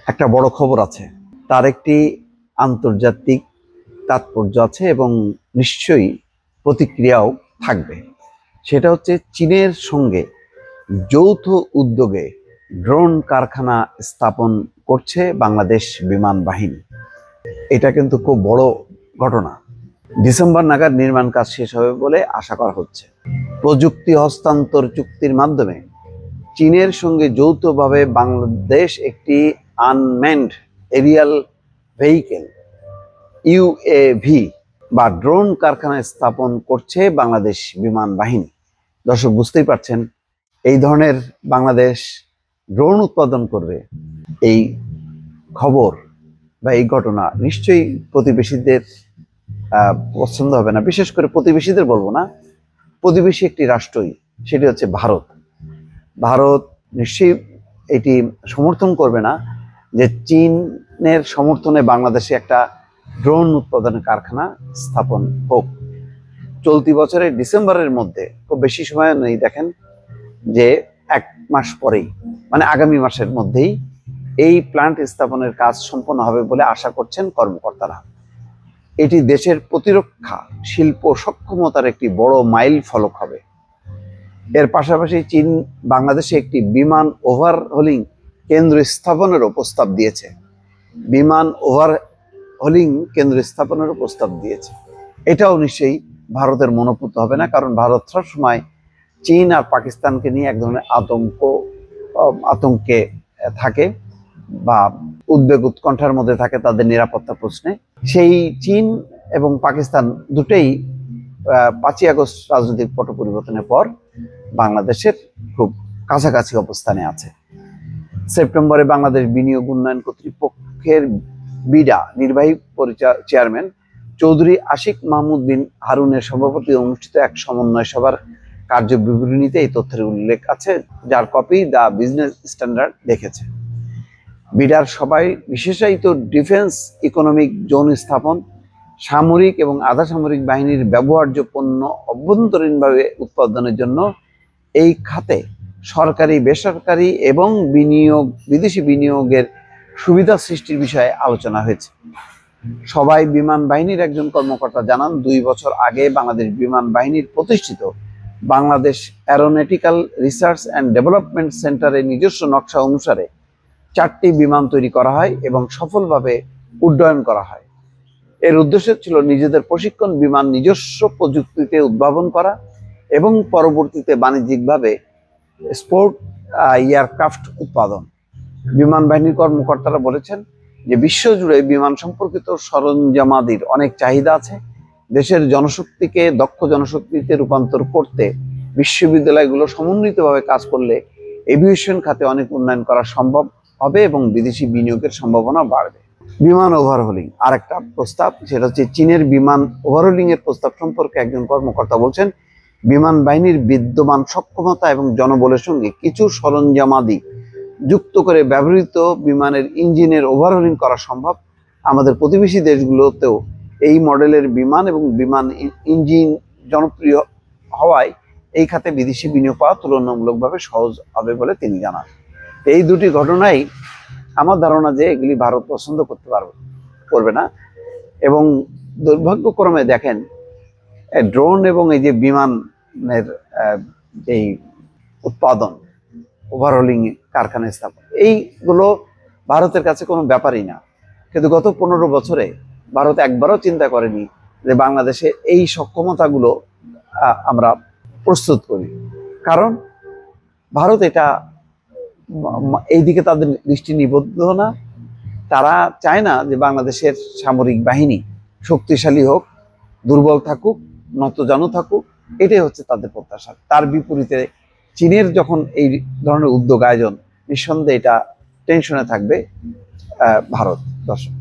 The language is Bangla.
একটা বড় খবর আছে, তার একটি আন্তর্জাতিক তাৎপর্য আছে এবং নিশ্চয়ই প্রতিক্রিয়াও থাকবে। সেটা হচ্ছে চীনের সঙ্গে যৌথ উদ্যোগে ড্রোন কারখানা স্থাপন করছে বাংলাদেশ বিমান বাহিনী। এটা কিন্তু খুব বড় ঘটনা। ডিসেম্বর নাগাদ নির্মাণ কাজ শেষ হবে বলে আশা করা হচ্ছে। প্রযুক্তি হস্তান্তর চুক্তির মাধ্যমে চীনের সঙ্গে যৌথভাবে বাংলাদেশ একটি আনম্যান্ড এরিয়াল ভেহিকেল ইউএভি বা ড্রোন কারখানা স্থাপন করছে বাংলাদেশ বিমান বাহিনী। দর্শক বুঝতেই পারছেন, এই ধরনের বাংলাদেশ ড্রোন উৎপাদন করবে, এই খবর বা এই ঘটনা নিশ্চয়ই প্রতিবেশীদের পছন্দ হবে না। বিশেষ করে প্রতিবেশীদের বলবো না, প্রতিবেশী একটি রাষ্ট্রই, সেটি হচ্ছে ভারত। ভারত নিশ্চয়ই এটি সমর্থন করবে না যে চীনের সমর্থনে বাংলাদেশে একটা ড্রোন উৎপাদনের কারখানা স্থাপন হোক। চলতি বছরের ডিসেম্বরের মধ্যে, খুব বেশি সময় নেই, দেখেন যে 1 মাস পরেই, মানে আগামী মাসের মধ্যেই এই প্ল্যান্ট স্থাপনের কাজ সম্পন্ন হবে বলে আশা করছেন কর্মকর্তারা। এটি দেশের প্রতিরক্ষা শিল্প সক্ষমতার একটি বড় মাইল ফলক হবে। এর পাশাপাশি চীন বাংলাদেশে একটি বিমান ওভারহোলিং কেন্দ্র স্থাপনেরও প্রস্তাব দিয়েছে। বিমান ওভারহোলিং কেন্দ্র স্থাপনেরও প্রস্তাব দিয়েছে। এটাও নিশ্চয়ই ভারতের মনোপুত হবে না, কারণ ভারত সবসময় চীন আর পাকিস্তানকে নিয়ে এক ধরনের আতঙ্কে থাকে বা উদ্বেগ উৎকণ্ঠার মধ্যে থাকে তাদের নিরাপত্তা প্রশ্নে। সেই চীন এবং পাকিস্তান দুটেই 5ই আগস্ট রাজনৈতিক পট পরিবর্তনের পর বাংলাদেশের খুব কাছাকাছি অবস্থানে আছে। সেপ্টেম্বরে বাংলাদেশ বিনিয়োগ উন্নয়ন কর্তৃপক্ষের বিডা নির্বাহী চেয়ারম্যান চৌধুরী আশিক মাহমুদ বিন হারুনের সভাপতি অনুষ্ঠিত এক সমন্বয় সভার কার্যবিবরণীতে এই তথ্যের উল্লেখ আছে, যার কপি দ্য বিজনেস স্ট্যান্ডার্ড দেখেছে। বিডার সভায় বিশেষায়িত ডিফেন্স ইকোনমিক জোন স্থাপন, সামরিক এবং আধা সামরিক বাহিনীর ব্যবহার্য পণ্য অভ্যন্তরীণভাবে উৎপাদনের জন্য এই খাতে সরকারি, বেসরকারি এবং বিদেশি বিনিয়োগের সুবিধা সৃষ্টির বিষয়ে আলোচনা হয়েছে। সবাই বিমান বাহিনীর একজন কর্মকর্তা জানান, 2 বছর আগে বাংলাদেশ বিমান বাহিনীর প্রতিষ্ঠিত Bangladesh aeronautical research and development সেন্টারের নিজস্ব নকশা অনুসারে 4টি বিমান তৈরি করা হয় এবং সফলভাবে উড্ডয়ন করা হয়। এর উদ্দেশ্য ছিল নিজেদের প্রশিক্ষণ বিমান নিজস্ব প্রযুক্তিতে উদ্ভাবন করা এবং পরবর্তীতে বাণিজ্যিকভাবে স্পোর্ট এয়ারক্রাফট উৎপাদন। বিমান বাহিনীর কর্মকর্তারা বলেছেন যে বিশ্বজুড়ে বিমান সম্পর্কিত সরঞ্জামাদির অনেক চাহিদা আছে। দেশের জনশক্তিকে দক্ষ জনশক্তিতে রূপান্তর করতে বিশ্ববিদ্যালয়গুলো সমন্বিতভাবে কাজ করলে এভিয়েশন খাতে অনেক উন্নয়ন করা সম্ভব হবে এবং বিদেশি বিনিয়োগের সম্ভাবনা বাড়বে। বিমান ওভারহোলিং আরেকটা প্রস্তাব, সেটা হচ্ছে চীনের বিমান ওভারহোলিং এর প্রস্তাব সম্পর্কে একজন কর্মকর্তা বলছেন, বিমান বাহিনীর বিদ্যমান সক্ষমতা এবং জনবলের সঙ্গে কিছু সরঞ্জামাদি যুক্ত করে ব্যবহৃত বিমানের ইঞ্জিনের ওভারহোলিং করা সম্ভব। আমাদের প্রতিবেশী দেশগুলোতেও এই মডেলের বিমান এবং বিমান ইঞ্জিন জনপ্রিয় হওয়ায় এই খাতে বিদেশি বিনিয়োগ পাওয়া তুলনামূলকভাবে সহজ হবে বলে তিনি জানান। এই দুটি ঘটনাই আমার ধারণা যে এগুলি ভারত পছন্দ করবে না। এবং দুর্ভাগ্যক্রমে দেখেন, ড্রোন এবং এই যে বিমানের এই উৎপাদন, ওভারহোলিং কারখানা স্থাপন, এইগুলো ভারতের কাছে কোনো ব্যাপারই না। কিন্তু গত 15 বছরে ভারত একবারও চিন্তা করেনি যে বাংলাদেশে এই সক্ষমতাগুলো আমরা প্রস্তুত করি, কারণ ভারত এটা এই দিকে তাদের দৃষ্টি নিবদ্ধ না। তারা চায় না যে বাংলাদেশের সামরিক বাহিনী শক্তিশালী হোক, দুর্বল থাকুক, নতজানু থাকুক, এটাই হচ্ছে তাদের প্রত্যাশা। তার বিপরীতে চীনের যখন এই ধরনের উদ্যোগ আয়োজন, নিঃসন্দেহে এটা টেনশনে থাকবে ভারত। দর্শক।